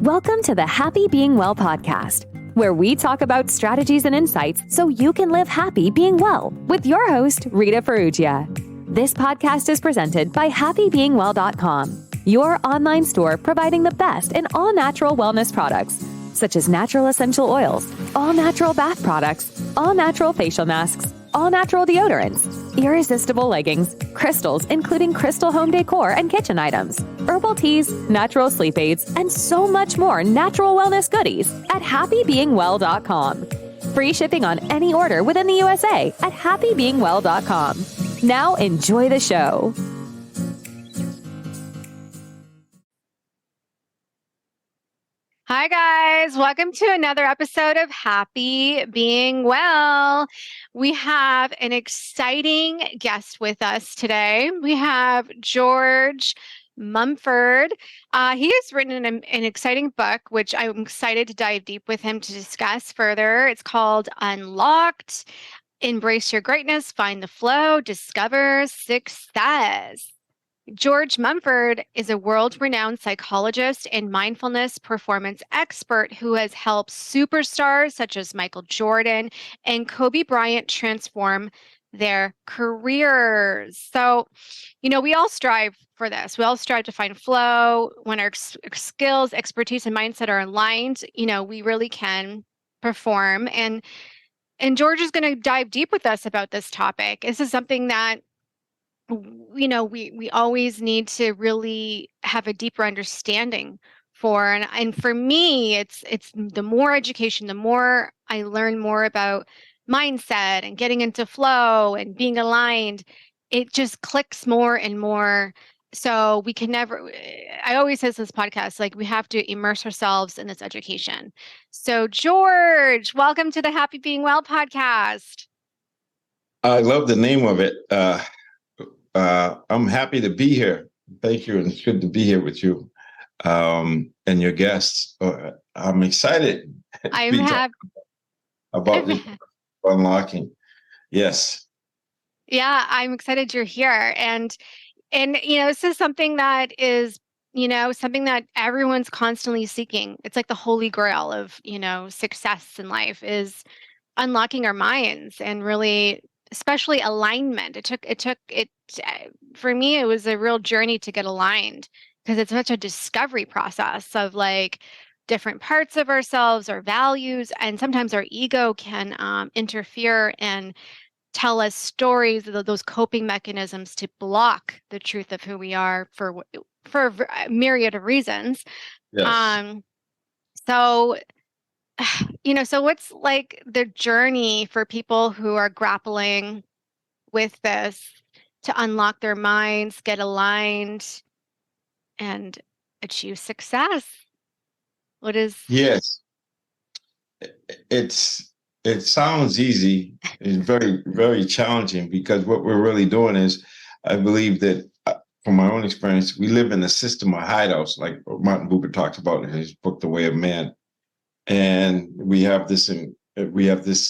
Welcome to the Happy Being Well podcast, where we talk about strategies and insights so you can live happy being well with your host, Rita Ferrugia. This podcast is presented by happybeingwell.com, your online store providing the best in all natural wellness products, such as natural essential oils, all natural bath products, all natural facial masks, all natural deodorants, irresistible leggings, crystals, including crystal home decor and kitchen items, herbal teas, natural sleep aids, and so much more natural wellness goodies at happybeingwell.com. Free shipping on any order within the USA at happybeingwell.com. Now enjoy the show. Hi, guys. Welcome to another episode of Happy Being Well. We have an exciting guest with us today. We have George Mumford. He has written an exciting book, which I'm excited to dive deep with him to discuss further. It's called Unlocked. Embrace your greatness, find the flow, discover success. George Mumford is a world-renowned psychologist and mindfulness performance expert who has helped superstars such as Michael Jordan and Kobe Bryant transform their careers. So, we all strive for this. We all strive to find flow. When our skills, expertise, and mindset are aligned, we really can perform. And George is going to dive deep with us about this topic. This is something that we always need to really have a deeper understanding for. And for me, it's the more education, the more I learn more about mindset and getting into flow and being aligned, it just clicks more and more. So we can never, I always say this podcast, like we have to immerse ourselves in this education. So George, welcome to the Happy Being Well podcast. I love the name of it. I'm happy to be here. Thank you. And it's good to be here with you and your guests. I'm excited I'm happy about this unlocking. Yes. Yeah, I'm excited you're here. And this is something that is, something that everyone's constantly seeking. It's like the holy grail of, success in life is unlocking our minds and really, especially alignment. For me, it was a real journey to get aligned because it's such a discovery process of like different parts of ourselves, our values, and sometimes our ego can interfere and tell us stories, those coping mechanisms to block the truth of who we are for a myriad of reasons. Yes. So what's like the journey for people who are grappling with this to unlock their minds, get aligned, and achieve success? What is? Yes. It sounds easy. It's very, very challenging because what we're really doing is, I believe that from my own experience, we live in a system of hideouts, like Martin Buber talks about in his book, The Way of Man. And we have this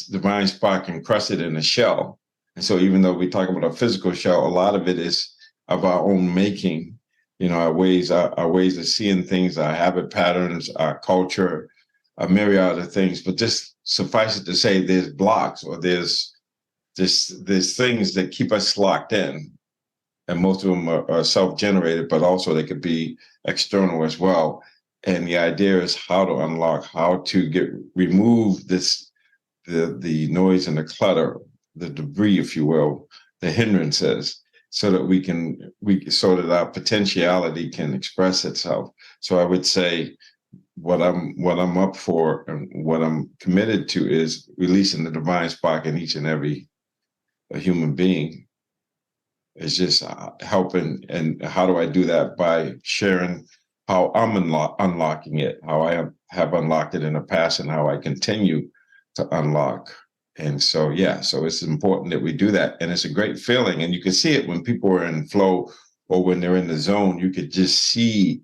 divine spark encrusted in a shell. And so even though we talk about a physical shell, a lot of it is of our own making, our ways of seeing things, our habit patterns, our culture, a myriad of things. But just suffice it to say there's blocks or there's things that keep us locked in. And most of them are self-generated, but also they could be external as well. And the idea is how to unlock, how to remove the noise and the clutter, the debris, if you will, the hindrances, so that so that our potentiality can express itself. So I would say what I'm up for and what I'm committed to is releasing the divine spark in each and every human being. It's just helping. And how do I do that? By sharing how I'm unlocking it, how I have unlocked it in the past, and how I continue to unlock. And so it's important that we do that. And it's a great feeling. And you can see it when people are in flow or when they're in the zone. You could just see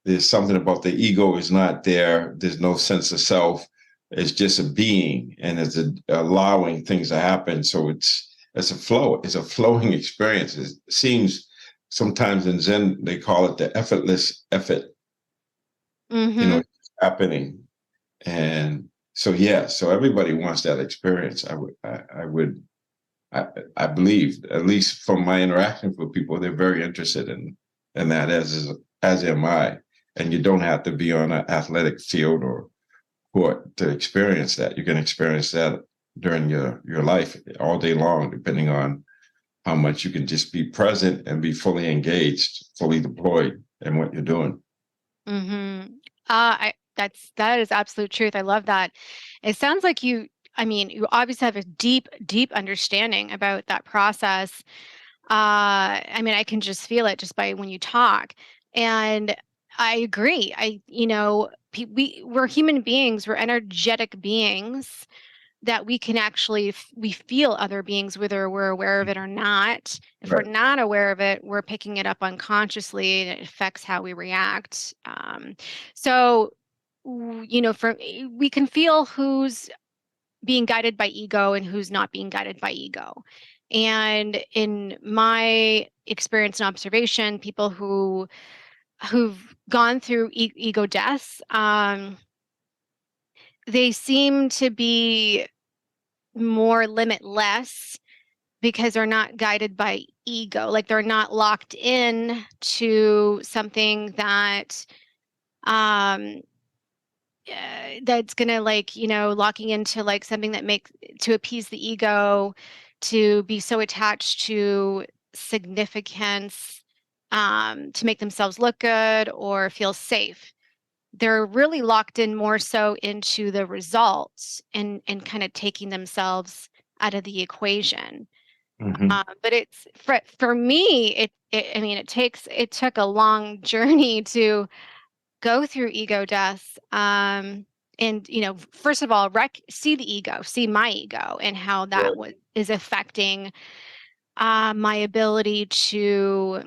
there's something about the ego is not there. There's no sense of self. It's just a being, and it's allowing things to happen. So it's a flow. It's a flowing experience. It seems sometimes in Zen, they call it the effortless effort. Mm-hmm. happening. And so, yeah, so everybody wants that experience. I believe, at least from my interactions with people, they're very interested in that, as am I. And you don't have to be on an athletic field or court to experience that. You can experience that during your life all day long, depending on how much you can just be present and be fully engaged, fully deployed in what you're doing. Mm-hmm. That is absolute truth. I love that. It sounds like you obviously have a deep, deep understanding about that process. I can just feel it just by when you talk. And I agree. We're human beings, we're energetic beings that we can actually we feel other beings, whether we're aware of it or not. If we're not aware of it, we're picking it up unconsciously, and it affects how we react. We can feel who's being guided by ego and who's not being guided by ego. And in my experience and observation, people who've gone through ego deaths, they seem to be more limitless because they're not guided by ego. Like they're not locked in to something that that's gonna locking into like something that makes to appease the ego, to be so attached to significance, to make themselves look good or feel safe. They're really locked in more so into the results and kind of taking themselves out of the equation. Mm-hmm. But it's for me, it took a long journey to go through ego deaths. And first of all, see the ego, see my ego, and how that is affecting my ability to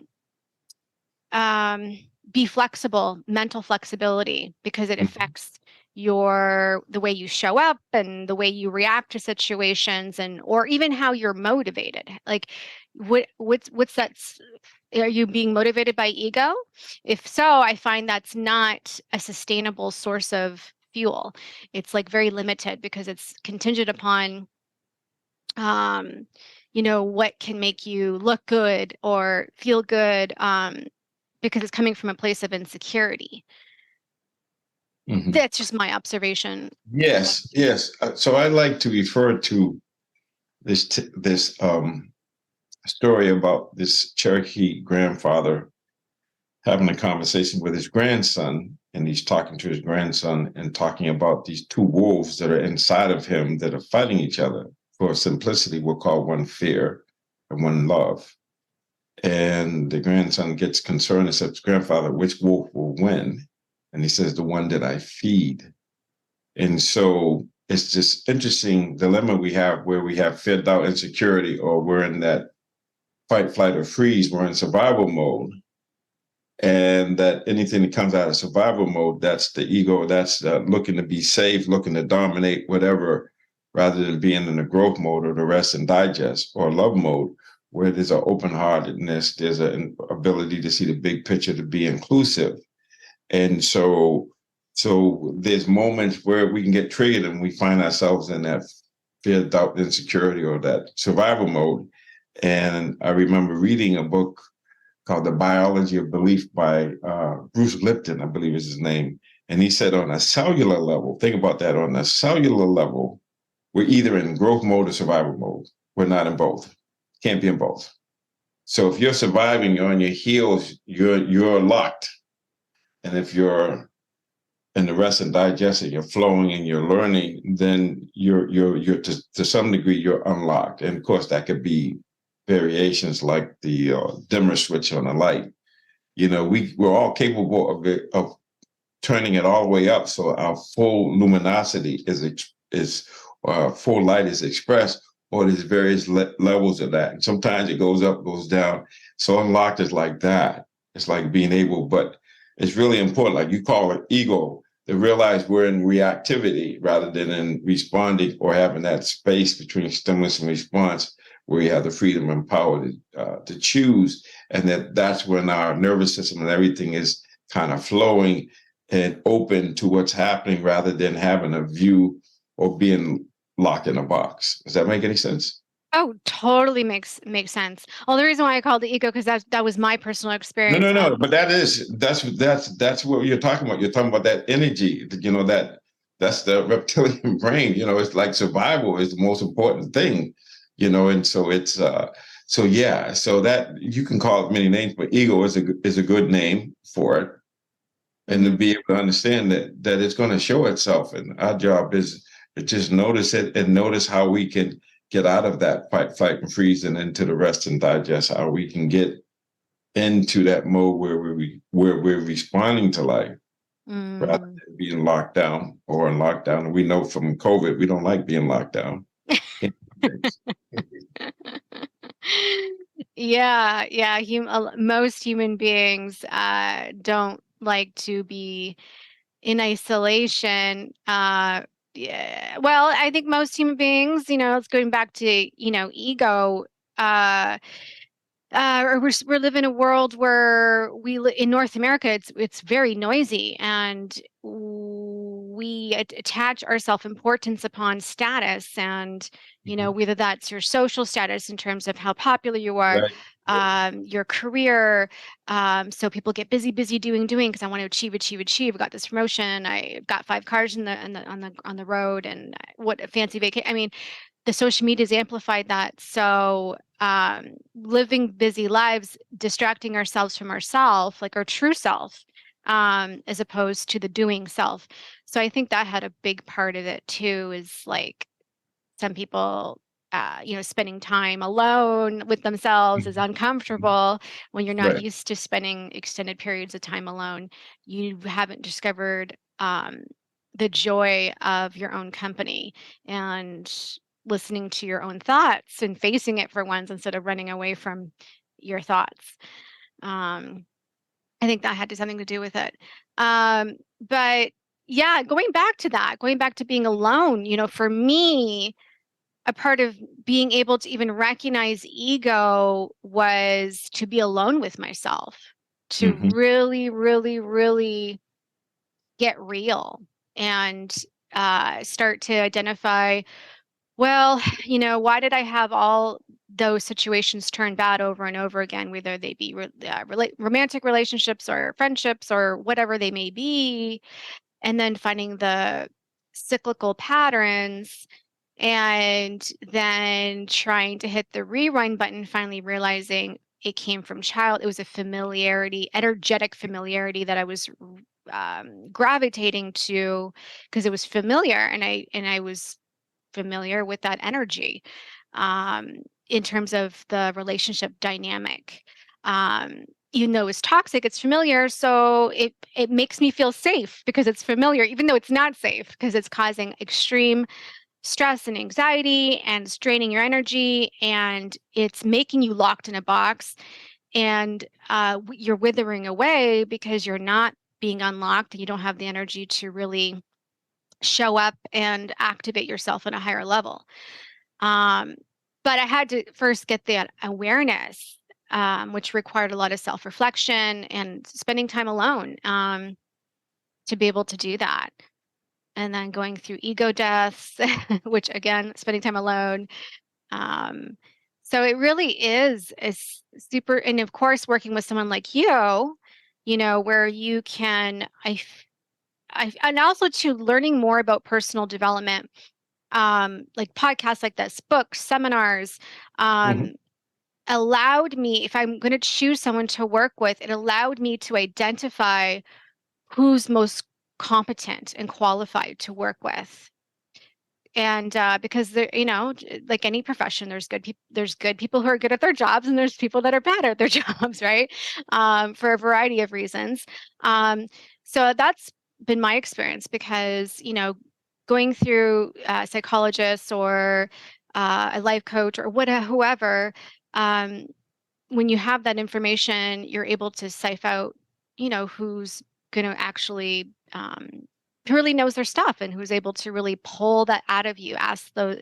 be flexible, mental flexibility, because it affects the way you show up and the way you react to situations, and or even how you're motivated. Like what's that? Are you being motivated by ego? If so, I find that's not a sustainable source of fuel. It's like very limited because it's contingent upon what can make you look good or feel good, because it's coming from a place of insecurity. Mm-hmm. That's just my observation. Yes. So I like to refer to this story about this Cherokee grandfather having a conversation with his grandson, and he's talking to his grandson and talking about these two wolves that are inside of him that are fighting each other. For simplicity, we'll call one fear and one love. And the grandson gets concerned and says, "Grandfather, which wolf will win?" And he says, "The one that I feed." And so it's this interesting dilemma we have where we have fear, doubt, insecurity, or we're in that fight, flight, or freeze. We're in survival mode. And that anything that comes out of survival mode, that's the ego, that's looking to be safe, looking to dominate, whatever, rather than being in the growth mode or the rest and digest or love mode, where there's an open-heartedness, there's an ability to see the big picture, to be inclusive. And so there's moments where we can get triggered and we find ourselves in that fear, doubt, insecurity, or that survival mode. And I remember reading a book called The Biology of Belief by Bruce Lipton, I believe is his name. And he said on a cellular level, think about that, on a cellular level, we're either in growth mode or survival mode. We're not in both. Can't be in both. So if you're surviving, you're on your heels, you're locked. And if you're in the rest and digesting, you're flowing and you're learning, then you're to some degree, you're unlocked. And of course, that could be variations like the dimmer switch on a light. We're all capable of turning it all the way up, so our full luminosity is full light is expressed, or there's various levels of that. And sometimes it goes up, goes down. So unlocked is like that. It's like being able, but it's really important, like you call it ego, to realize we're in reactivity rather than in responding, or having that space between stimulus and response, where we have the freedom and power to choose. And that's when our nervous system and everything is kind of flowing and open to what's happening rather than having a view or being locked in a box. Does that make any sense? Oh, totally makes sense. Well, the reason why I called it ego because that was my personal No, experience. no, no. But that's what you're talking about. You're talking about that energy. That's the reptilian brain. It's like survival is the most important thing. And so it's so yeah. So that you can call it many names, but ego is a good name for it, and to be able to understand that it's going to show itself. And our job is to just notice it and notice how we can get out of that fight, flight, and freeze, and into the rest and digest. How we can get into that mode where we're responding to life rather than being locked down or in lockdown. And we know from COVID, we don't like being locked down. Yeah. Most human beings don't like to be in isolation. Yeah. Well, I think most human beings, it's going back to, ego. Uh, or we're living in a world where in North America, it's very noisy, and we attach our self-importance upon status, and whether that's your social status in terms of how popular you are, Right. your career. So people get busy doing because I want to achieve. I got this promotion. I got 5 cars on the road, and what a fancy vacation. I mean, the social media's amplified that. So living busy lives, distracting ourselves from ourself, like our true self, as opposed to the doing self. So I think that had a big part of it too, is like some people, spending time alone with themselves is uncomfortable when you're not Right. used to spending extended periods of time alone. You haven't discovered the joy of your own company and listening to your own thoughts and facing it for once instead of running away from your thoughts. Um, I think that had something to do with it. But yeah, going back to being alone, for me, a part of being able to even recognize ego was to be alone with myself, to Mm-hmm. really, really, really get real and start to identify, well, why did I have all those situations turn bad over and over again, whether they be romantic relationships or friendships or whatever they may be, and then finding the cyclical patterns and then trying to hit the rewind button, finally realizing it came from it was a familiarity, energetic familiarity that I was gravitating to because it was familiar, and I was familiar with that energy um, in terms of the relationship dynamic. Even though it's toxic, it's familiar, so it makes me feel safe because it's familiar, even though it's not safe because it's causing extreme stress and anxiety and straining your energy, and it's making you locked in a box, and you're withering away because you're not being unlocked and you don't have the energy to really show up and activate yourself at a higher level. But I had to first get that awareness, which required a lot of self-reflection and spending time alone, to be able to do that. And then going through ego deaths, which again, spending time alone. Um, so it really is a super, and of course, working with someone like where you can, and also to learning more about personal development, like podcasts like this, books, seminars, Mm-hmm. allowed me, if I'm going to choose someone to work with, it allowed me to identify who's most competent and qualified to work with. And because there, like any profession, there's good people who are good at their jobs, and there's people that are bad at their jobs, right? For a variety of reasons. So that's been my experience because going through psychologists or a life coach or whoever, um, when you have that information, you're able to sift out, who's going to actually who really knows their stuff and who's able to really pull that out of you,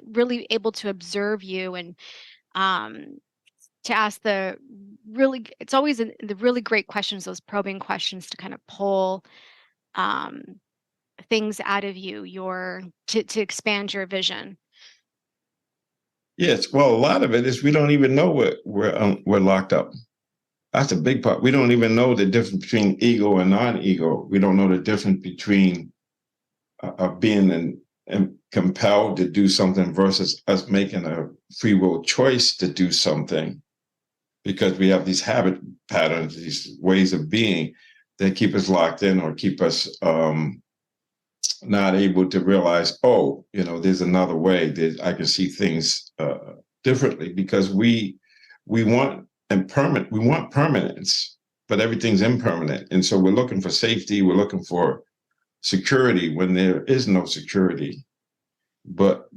really able to observe you, and um, to ask it's always the really great questions, those probing questions to kind of pull things out of you, to expand your vision? Yes, well, a lot of it is we don't even know we're locked up. That's a big part. We don't even know the difference between ego and non-ego. We don't know the difference between being compelled to do something versus us making a free will choice to do something, because we have these habit patterns, these ways of being that keep us locked in or keep us not able to realize, oh, there's another way that I can see things differently, because we want permanence, but everything's impermanent. And so we're looking for safety, we're looking for security when there is no security. But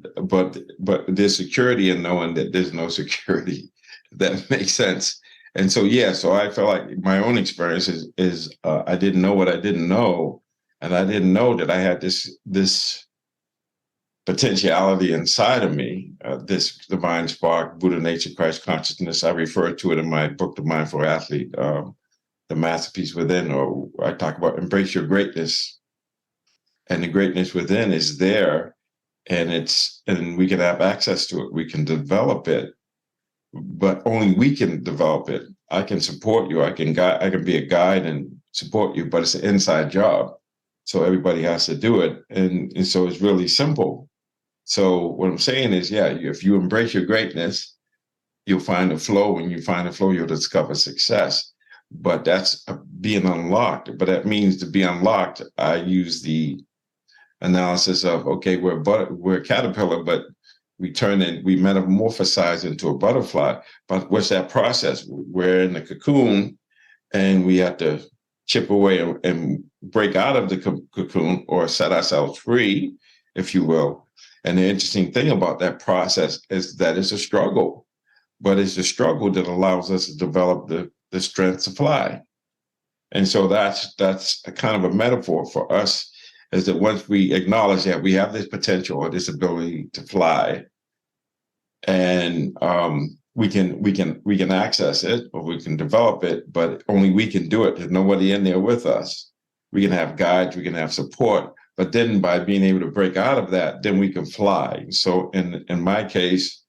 there's security in knowing that there's no security. That makes sense. And so, so I feel like my own experience is I didn't know what I didn't know. And I didn't know that I had this potentiality inside of me, this divine spark, Buddha nature, Christ consciousness. I refer to it in my book, The Mindful Athlete, The Masterpiece Within, or I talk about embrace your greatness. And the greatness within is there, and we can have access to it. We can develop it, but only we can develop it. I can support you. I can be a guide and support you, but it's an inside job. So everybody has to do it. And so it's really simple. So what I'm saying is, if you embrace your greatness, you'll find the flow. When you find the flow, you'll discover success. But that's being unlocked. But that means to be unlocked, I use the analysis of, okay, we're a caterpillar, but we metamorphosize into a butterfly. But what's that process? We're in the cocoon, and we have to chip away and break out of the cocoon, or set ourselves free, if you will. And the interesting thing about that process is that it's a struggle, but it's the struggle that allows us to develop the strength to fly. And so that's a kind of a metaphor for us, is that once we acknowledge that we have this potential or this ability to fly, and we can access it, or we can develop it, but only we can do it. There's nobody in there with us. We can have guides, we can have support, but then by being able to break out of that, then we can fly. So in my case,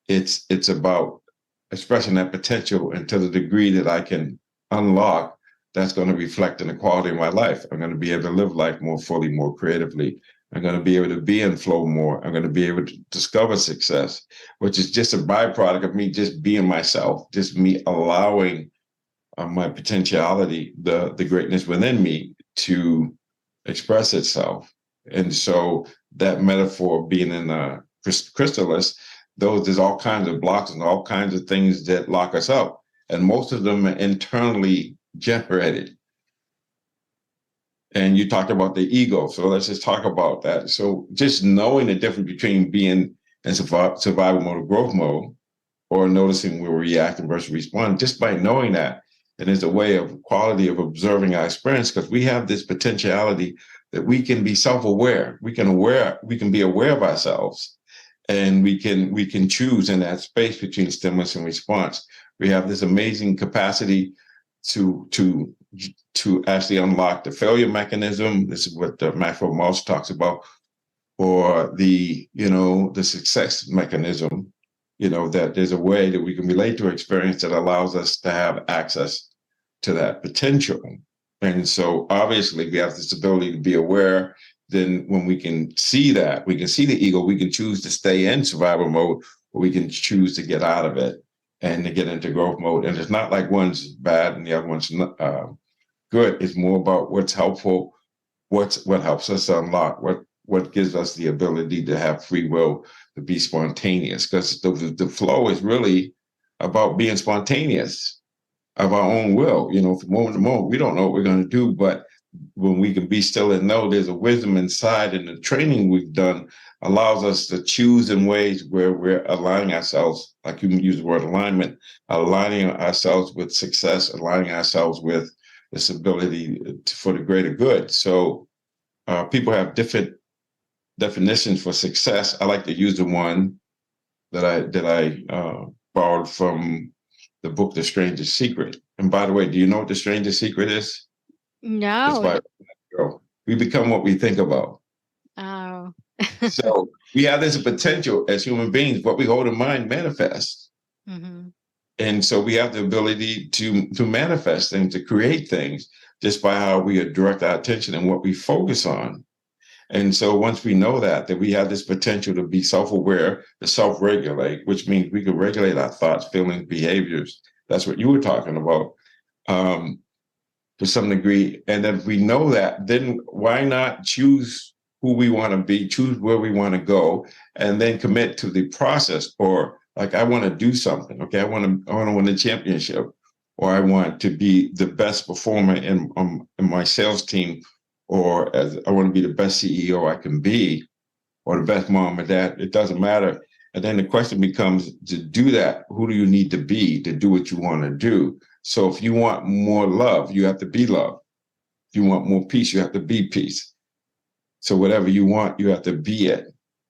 it's about expressing that potential, and to the degree that I can unlock, that's going to reflect in the quality of my life. I'm going to be able to live life more fully, more creatively. I'm going to be able to be in flow more. I'm going to be able to discover success, which is just a byproduct of me just being myself, just me allowing my potentiality, the greatness within me, to express itself. And so that metaphor being in the chrysalis, there's all kinds of blocks and all kinds of things that lock us up. And most of them are internally generated. And you talked about the ego. So let's just talk about that. So just knowing the difference between being in survival mode or growth mode, or noticing where we're reacting versus responding, just by knowing that, and it's a way of quality of observing our experience, because we have this potentiality that we can be self-aware. We can be aware of ourselves, and we can choose in that space between stimulus and response. We have this amazing capacity to actually unlock the failure mechanism. This is what Maxwell Maltz talks about, or the success mechanism. That there's a way that we can relate to experience that allows us to have access to that potential. And so obviously we have this ability to be aware. Then when we can see that, we can see the ego, we can choose to stay in survival mode, or we can choose to get out of it and to get into growth mode. And it's not like one's bad and the other one's good. It's more about what's helpful, what helps us unlock, what gives us the ability to have free will, to be spontaneous. Because the flow is really about being spontaneous of our own will. From moment to moment, we don't know what we're going to do, but when we can be still and know there's a wisdom inside, and the training we've done allows us to choose in ways where we're aligning ourselves, like you can use the word alignment, aligning ourselves with success, aligning ourselves with this ability for the greater good. So people have different definitions for success. I like to use the one that I borrowed from the book, The Strangest Secret. And by the way, do you know what The Strangest Secret is? No. It's by a girl. We become what we think about. Oh. So we have this potential as human beings, what we hold in mind manifests. Mm-hmm. And so we have the ability to manifest things, to create things just by how we direct our attention and what we focus on. And so once we know that we have this potential to be self-aware, to self-regulate, which means we can regulate our thoughts, feelings, behaviors. That's what you were talking about, to some degree. And if we know that, then why not choose who we want to be, choose where we want to go, and then commit to the process. Or like, I want to do something. Okay, I want to win a championship, or I want to be the best performer in my sales team, or as I want to be the best CEO I can be, or the best mom or dad. It doesn't matter. And then the question becomes, to do that, who do you need to be to do what you want to do? So if you want more love, you have to be love. If you want more peace, you have to be peace. So whatever you want, you have to be it.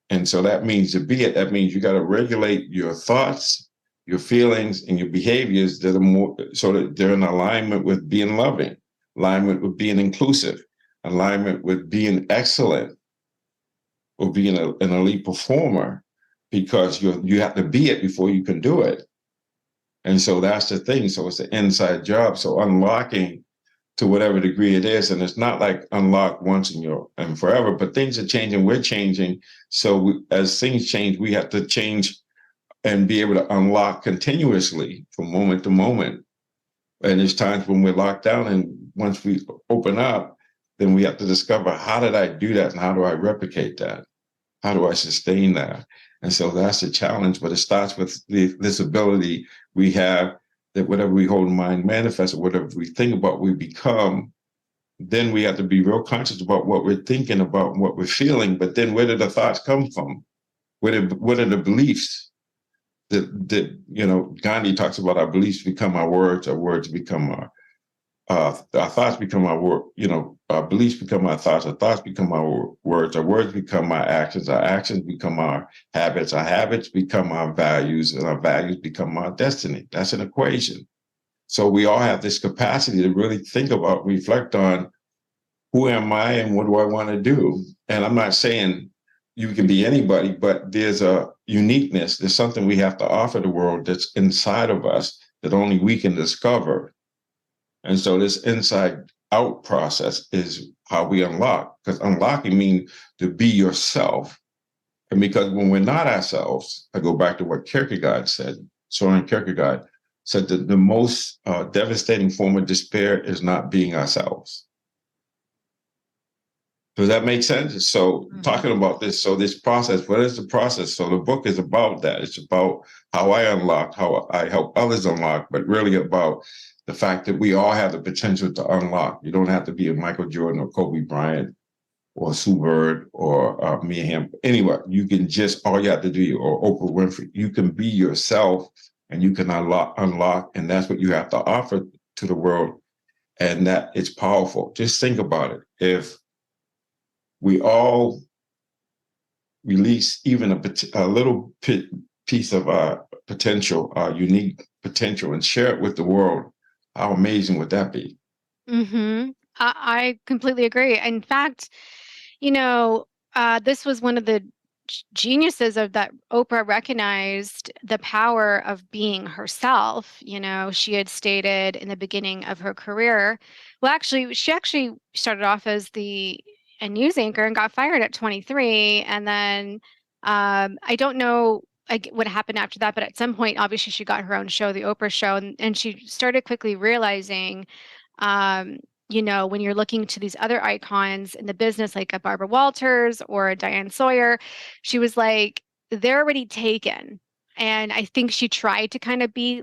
And so that means to be it, that means you got to regulate your thoughts, your feelings, and your behaviors that are more so that they're in alignment with being loving, alignment with being inclusive, alignment with being excellent, or being an elite performer, because you have to be it before you can do it. And so that's the thing. So it's an inside job. So unlocking to whatever degree it is, and it's not like unlock once and forever, but things are changing. We're changing. So as things change, we have to change and be able to unlock continuously from moment to moment. And there's times when we're locked down, and once we open up, then we have to discover, how did I do that, and how do I replicate that? How do I sustain that? And so that's the challenge, but it starts with this ability we have, that whatever we hold in mind manifests, or whatever we think about, we become. Then we have to be real conscious about what we're thinking about and what we're feeling. But then where did the thoughts come from? What are the beliefs that Gandhi talks about? Our beliefs become our words become our thoughts become our our beliefs become our thoughts become our words become our actions become our habits become our values, and our values become our destiny. That's an equation. So we all have this capacity to really think about, reflect on, who am I and what do I want to do? And I'm not saying you can be anybody, but there's a uniqueness. There's something we have to offer the world that's inside of us that only we can discover. And so this inside out process is how we unlock, because unlocking means to be yourself. And because when we're not ourselves, I go back to what Kierkegaard said, Soren Kierkegaard said that the most devastating form of despair is not being ourselves. Does that make sense? So talking about this, so this process, what is the process? So the book is about that. It's about how I unlock, how I help others unlock, but really about the fact that we all have the potential to unlock. You don't have to be a Michael Jordan or Kobe Bryant or Sue Bird or me and him. Anyway, you can just, all you have to do, or Oprah Winfrey, you can be yourself and you can unlock, and that's what you have to offer to the world. And that it's powerful. Just think about it. If we all release even a little piece of our potential, our unique potential, and share it with the world, how amazing would that be? Mm-hmm. I completely agree. In fact, this was one of the geniuses of that. Oprah recognized the power of being herself. She had stated in the beginning of her career, well, actually, she started off as a news anchor and got fired at 23. And then I don't know what happened after that, but at some point, obviously, she got her own show, The Oprah Show, and she started quickly realizing, when you're looking to these other icons in the business, like a Barbara Walters or a Diane Sawyer, she was like, they're already taken. And I think she tried to kind of be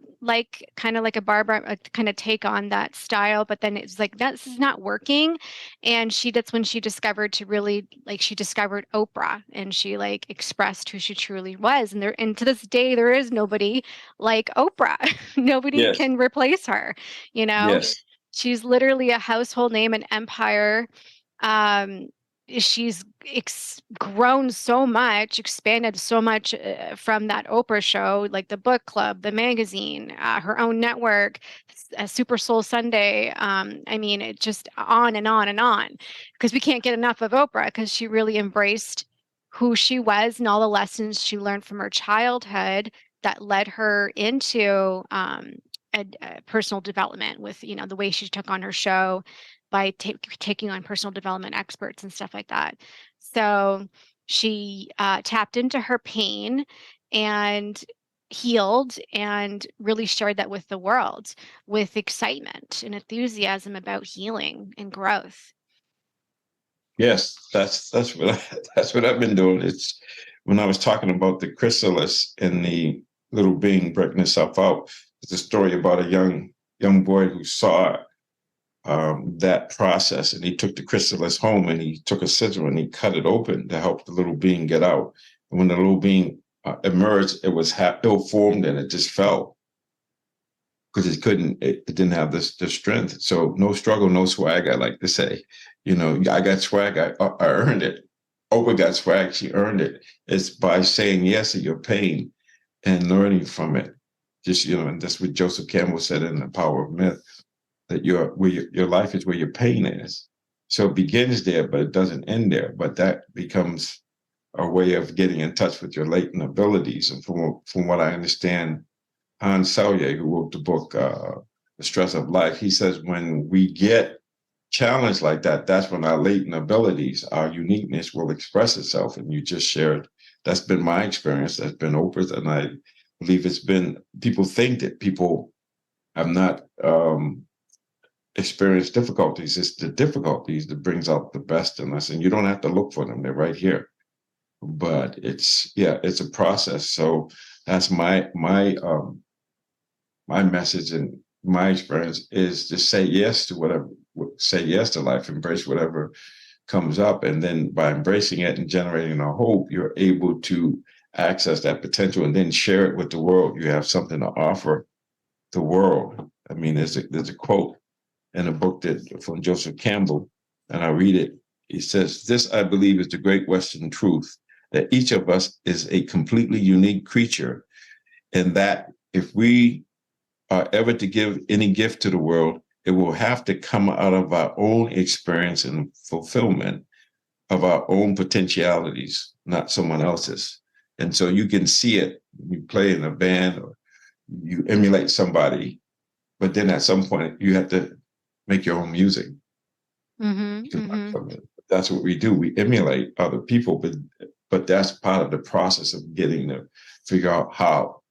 kind of like a Barbara, kind of take on that style, but then it's like, this is not working. And that's when she discovered she discovered Oprah, and she expressed who she truly was. And to this day, there is nobody like Oprah. Nobody Yes. can replace her, Yes. She's literally a household name, an empire. she's grown so much, expanded so much from that Oprah show, like the book club, the magazine, her own network, Super Soul Sunday. I mean, it just on and on and on, because we can't get enough of Oprah, because she really embraced who she was and all the lessons she learned from her childhood that led her into personal development with, the way she took on her show by taking on personal development experts and stuff like that. So she tapped into her pain and healed and really shared that with the world with excitement and enthusiasm about healing and growth. Yes, that's what that's what I've been doing. It's when I was talking about the chrysalis and the little being breaking itself out. It's a story about a young boy who saw that process, and he took the chrysalis home, and he took a scissor and he cut it open to help the little being get out. And when the little being emerged, it was ill-formed and it just fell because it didn't have the strength. So no struggle, no swag, I like to say. I got swag, I earned it. Oprah got swag, she earned it. It's by saying yes to your pain and learning from it. Just, and that's what Joseph Campbell said in The Power of Myth, that your life is where your pain is. So it begins there, but it doesn't end there. But that becomes a way of getting in touch with your latent abilities. And from what I understand, Hans Selye, who wrote the book The Stress of Life, he says when we get challenged like that, that's when our latent abilities, our uniqueness will express itself. And you just shared, that's been my experience, that's been Oprah's, and I believe it's been, people think that people have not experienced difficulties. It's the difficulties that brings out the best in us, and you don't have to look for them, they're right here. But it's a process. So that's my message and my experience is to say yes to whatever, say yes to life, embrace whatever comes up. And then by embracing it and generating a hope, you're able to access that potential and then share it with the world. You have something to offer the world. I mean, there's a quote in a book from Joseph Campbell, and I read it. He says, "This, I believe, is the great Western truth, that each of us is a completely unique creature, and that if we are ever to give any gift to the world, it will have to come out of our own experience and fulfillment of our own potentialities, not someone else's." And so you can see it. You play in a band or you emulate somebody, but then at some point you have to make your own music. That's what we do. We emulate other people, but that's part of the process of getting to figure out how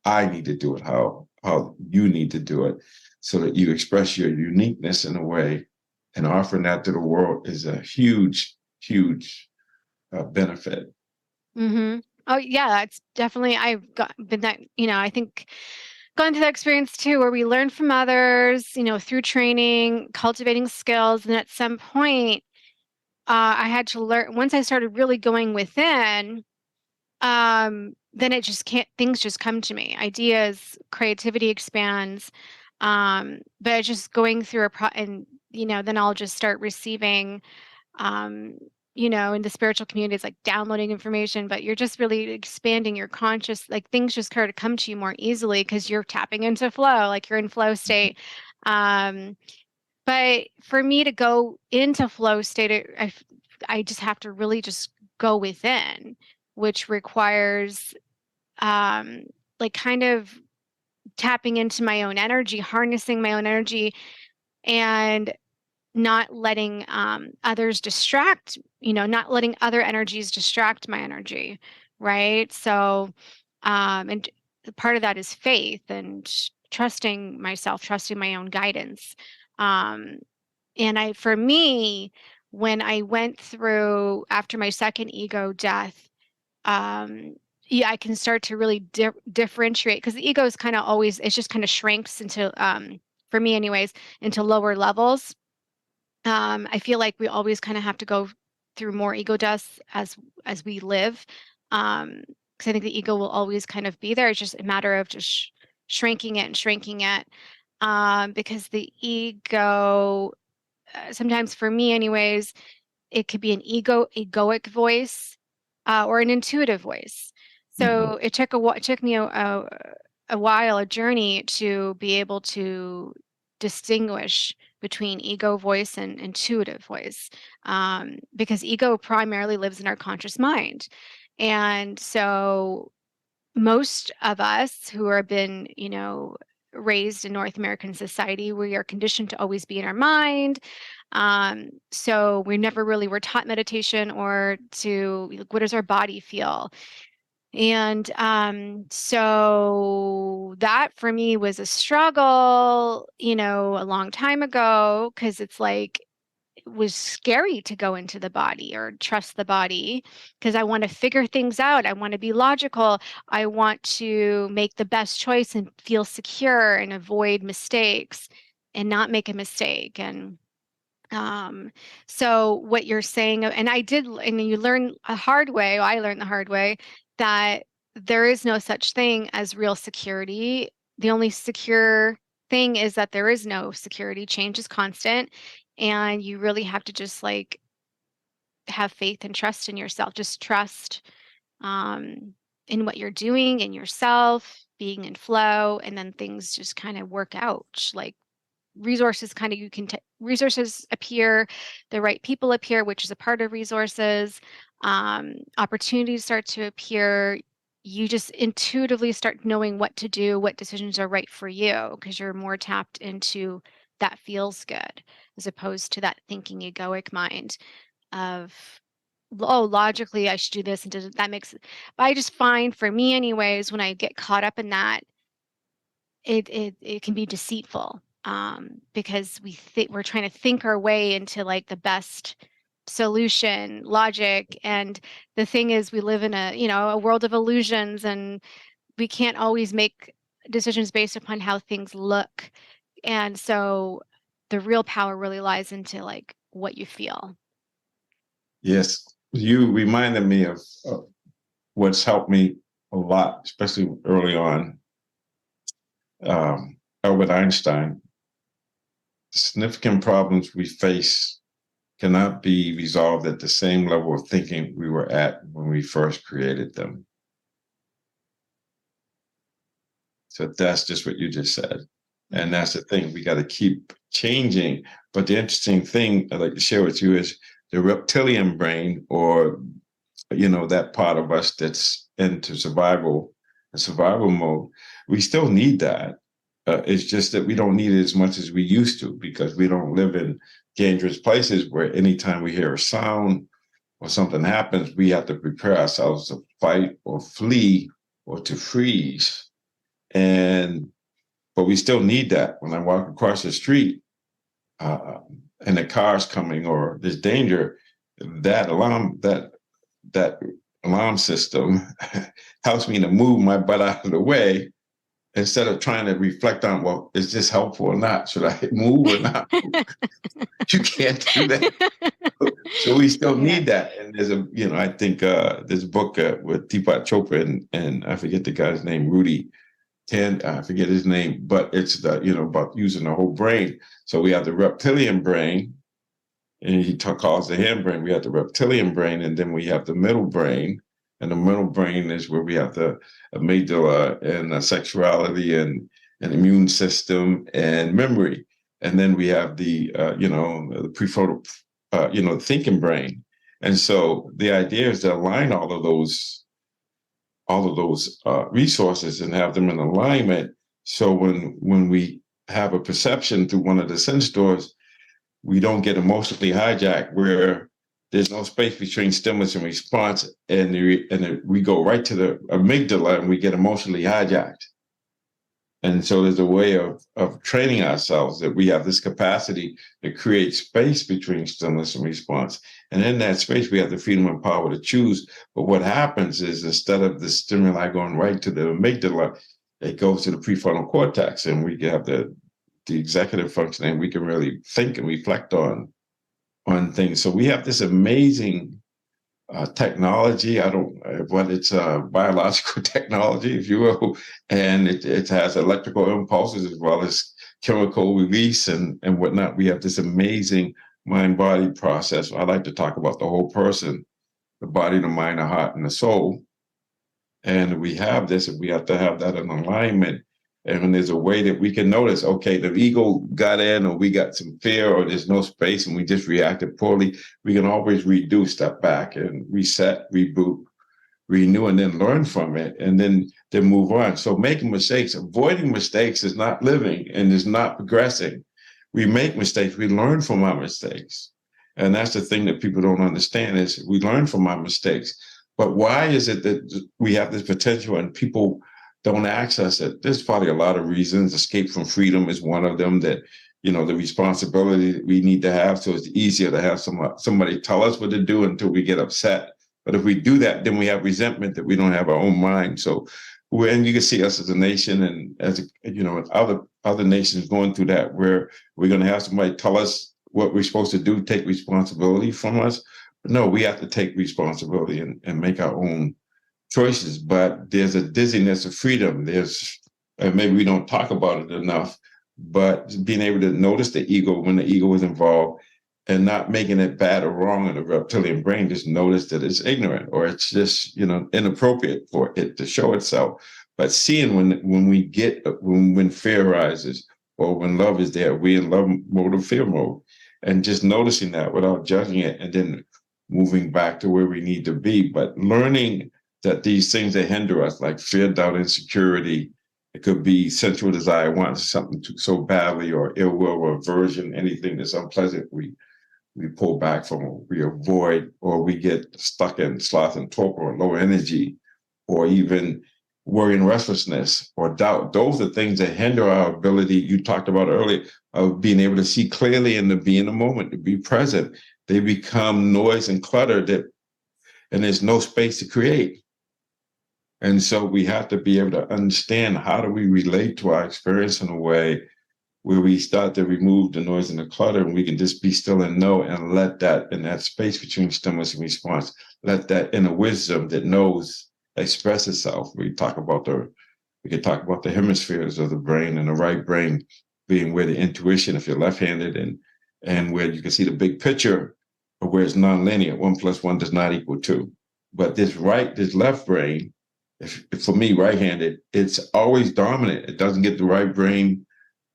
I need to do it, how you need to do it, so that you express your uniqueness in a way, and offering that to the world is a huge, huge benefit. Oh yeah, it's definitely, been that, I think gone through that experience too, where we learn from others, through training, cultivating skills. And at some point, I had to learn, once I started really going within, then things just come to me, ideas, creativity expands. But it's just going through and, then I'll just start receiving, in the spiritual community, it's like downloading information, but you're just really expanding your conscious, like things just kind of come to you more easily because you're tapping into flow, like you're in flow state. But for me to go into flow state, I just have to really just go within, which requires like kind of tapping into my own energy, harnessing my own energy, and not letting others not letting other energies distract my energy, right? So, and part of that is faith and trusting myself, trusting my own guidance. And for me, when I went through after my second ego death, I can start to really differentiate, because the ego is kind of always, it just kind of shrinks into, for me anyways, into lower levels. I feel like we always kind of have to go through more ego deaths as we live. Because I think the ego will always kind of be there. It's just a matter of just shrinking it and shrinking it. Because the ego, sometimes for me anyways, it could be an egoic voice, or an intuitive voice. So it took me a while, a journey to be able to distinguish between ego voice and intuitive voice, because ego primarily lives in our conscious mind. And so most of us who have been, raised in North American society, we are conditioned to always be in our mind. So we never really were taught meditation or to, like, what does our body feel? And so that for me was a struggle, a long time ago, because it's like, it was scary to go into the body or trust the body, because I want to figure things out. I want to be logical. I want to make the best choice and feel secure and avoid mistakes and not make a mistake. And so what you're saying, and you learn a hard way, I learned the hard way, that there is no such thing as real security. The only secure thing is that there is no security. Change is constant, and you really have to just like have faith and trust in yourself. Just trust in what you're doing, in yourself, being in flow, and then things just kind of work out. Like resources kind of, resources appear, the right people appear, which is a part of resources. Opportunities start to appear. You just intuitively start knowing what to do, what decisions are right for you, because you're more tapped into that feels good, as opposed to that thinking egoic mind of, oh, logically I should do this, and that makes it. But I just find, for me anyways, when I get caught up in that, it can be deceitful, because we're trying to think our way into like the best solution, logic. And the thing is, we live in a world of illusions, and we can't always make decisions based upon how things look. And so the real power really lies into like what you feel. Yes, you reminded me of what's helped me a lot, especially early on. Albert Einstein, significant problems we face cannot be resolved at the same level of thinking we were at when we first created them. So that's just what you just said. And that's the thing, we got to keep changing. But the interesting thing I'd like to share with you is the reptilian brain, or, that part of us that's into survival mode. We still need that. It's just that we don't need it as much as we used to, because we don't live in dangerous places where anytime we hear a sound or something happens, we have to prepare ourselves to fight or flee or to freeze. But we still need that. When I walk across the street and the car's coming or there's danger, that alarm system helps me to move my butt out of the way, instead of trying to reflect on, well, is this helpful or not? Should I move or not move? You can't do that. So we still need that. And there's I think there's a book with Deepak Chopra and I forget the guy's name, I forget his name, but it's about using the whole brain. So we have the reptilian brain, and he calls the hindbrain. We have the reptilian brain, and then we have the middle brain. And the middle brain is where we have the amygdala and sexuality and immune system and memory. And then we have the prefrontal, thinking brain. And so the idea is to align all of those resources and have them in alignment. So when we have a perception through one of the sense doors, we don't get emotionally hijacked, where there's no space between stimulus and response, and we go right to the amygdala and we get emotionally hijacked. And so there's a way of training ourselves that we have this capacity to create space between stimulus and response. And in that space, we have the freedom and power to choose. But what happens is, instead of the stimuli going right to the amygdala, it goes to the prefrontal cortex, and we have the executive functioning. We can really think and reflect on things. So we have this amazing technology. It's biological technology, if you will, and it has electrical impulses as well as chemical release and whatnot. We have this amazing mind-body process. I like to talk about the whole person, the body, the mind, the heart, and the soul. And we have this, and we have to have that in alignment. And when there's a way that we can notice, okay, the ego got in, or we got some fear, or there's no space, and we just reacted poorly, we can always reduce, step back, and reset, reboot, renew, and then learn from it, and then move on. So making mistakes, avoiding mistakes is not living and is not progressing. We make mistakes, we learn from our mistakes. And that's the thing that people don't understand is we learn from our mistakes. But why is it that we have this potential and people don't access it? There's probably a lot of reasons. Escape from freedom is one of them, that, the responsibility that we need to have. So it's easier to have somebody tell us what to do until we get upset. But if we do that, then we have resentment that we don't have our own mind. So when you can see us as a nation, and as other nations going through that, where we're going to have somebody tell us what we're supposed to do, take responsibility from us. But no, we have to take responsibility and make our own choices. But there's a dizziness of freedom. Maybe we don't talk about it enough, but being able to notice the ego when the ego is involved, and not making it bad or wrong in the reptilian brain, just notice that it's ignorant, or it's just, inappropriate for it to show itself. But seeing when fear arises, or when love is there, we in love mode or fear mode, and just noticing that without judging it, and then moving back to where we need to be. But learning that these things that hinder us, like fear, doubt, insecurity, it could be sensual desire, wanting something so badly, or ill will, or aversion, anything that's unpleasant, we pull back from, we avoid, or we get stuck in sloth and torpor, or low energy, or even worry and restlessness, or doubt. Those are things that hinder our ability, you talked about earlier, of being able to see clearly and to be in the moment, to be present. They become noise and clutter, and there's no space to create. And so we have to be able to understand, how do we relate to our experience in a way where we start to remove the noise and the clutter, and we can just be still and know, and let that, in that space between stimulus and response, let that inner wisdom that knows express itself. We can talk about the hemispheres of the brain, and the right brain being where the intuition, if you're left-handed, and where you can see the big picture, or where it's nonlinear. 1 + 1 does not equal 2. But this left brain, if for me, right-handed, it's always dominant. It doesn't get the right brain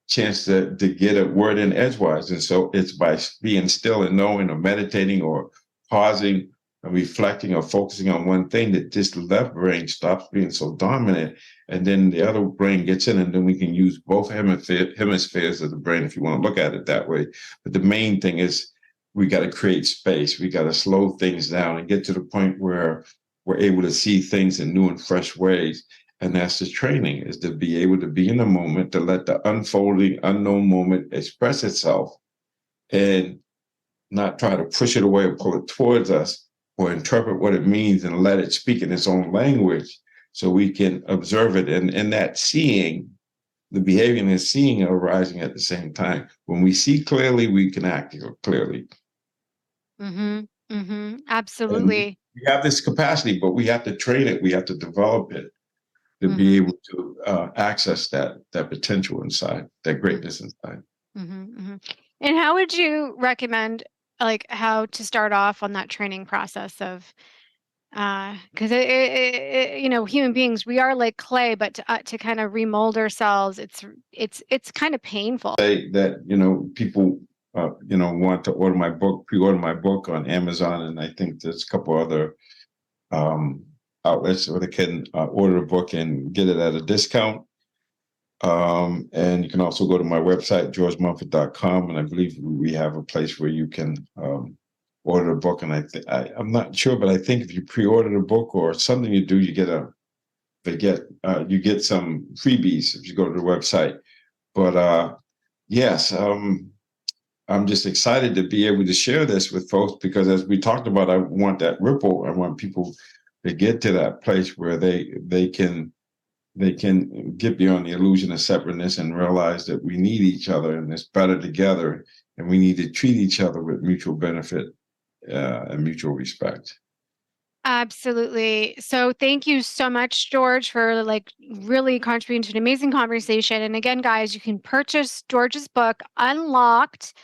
chance to get a word in edgewise. And so it's by being still and knowing, or meditating, or pausing and reflecting, or focusing on one thing, that this left brain stops being so dominant, and then the other brain gets in, and then we can use both hemispheres of the brain, if you want to look at it that way. But the main thing is, we got to create space. We got to slow things down and get to the point where we're able to see things in new and fresh ways. And that's the training, is to be able to be in the moment, to let the unfolding, unknown moment express itself, and not try to push it away or pull it towards us, or interpret what it means and let it speak in its own language, so we can observe it. And that seeing, the behavior and the seeing are arising at the same time. When we see clearly, we can act clearly. Absolutely. And we have this capacity, but we have to train it. We have to develop it to be able to access that potential inside, that greatness inside. And how would you recommend, how to start off on that training process of, because human beings, we are like clay, but to kind of remold ourselves, it's kind of painful. Say that, people want to order my book, pre-order my book on Amazon, and I think there's a couple other outlets where they can order a book and get it at a discount. And you can also go to my website, georgemumford.com, and I believe we have a place where you can order a book. And I'm not sure, but I think if you pre-order the book or something you do, you get you get some freebies if you go to the website. But yes, I'm just excited to be able to share this with folks, because as we talked about, I want that ripple. I want people to get to that place where they can get beyond the illusion of separateness and realize that we need each other, and it's better together, and we need to treat each other with mutual benefit and mutual respect. Absolutely. So thank you so much, George, for really contributing to an amazing conversation. And again, guys, you can purchase George's book, Unlocked,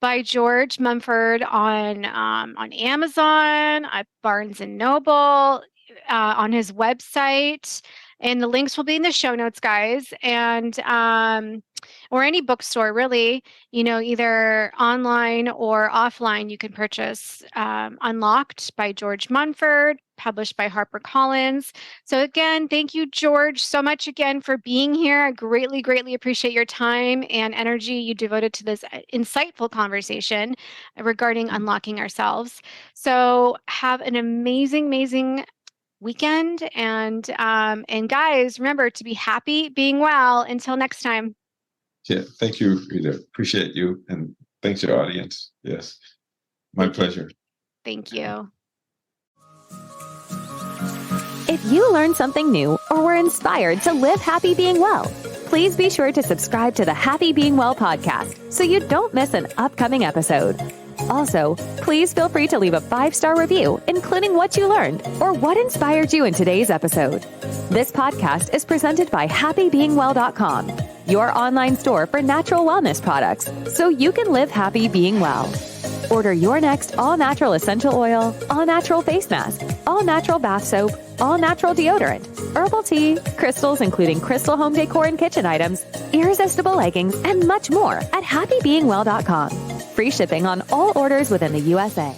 by George Mumford on Amazon, at Barnes and Noble, on his website, and the links will be in the show notes, guys. And or any bookstore, really, either online or offline, you can purchase Unlocked by George Mumford, published by HarperCollins. So again, thank you, George, so much again for being here. I greatly, greatly appreciate your time and energy you devoted to this insightful conversation regarding unlocking ourselves. So have an amazing, amazing weekend. And guys, remember to be happy, being well. Until next time. Yeah, thank you, Rita. Appreciate you, and thanks to your audience. Yes, my pleasure. Thank you. If you learned something new or were inspired to live happy being well, please be sure to subscribe to the Happy Being Well podcast so you don't miss an upcoming episode. Also, please feel free to leave a 5-star review, including what you learned or what inspired you in today's episode. This podcast is presented by happybeingwell.com, your online store for natural wellness products, so you can live happy being well. Order your next all-natural essential oil, all-natural face mask, all-natural bath soap, all-natural deodorant, herbal tea, crystals including crystal home decor and kitchen items, irresistible leggings, and much more at happybeingwell.com. Free shipping on all orders within the USA.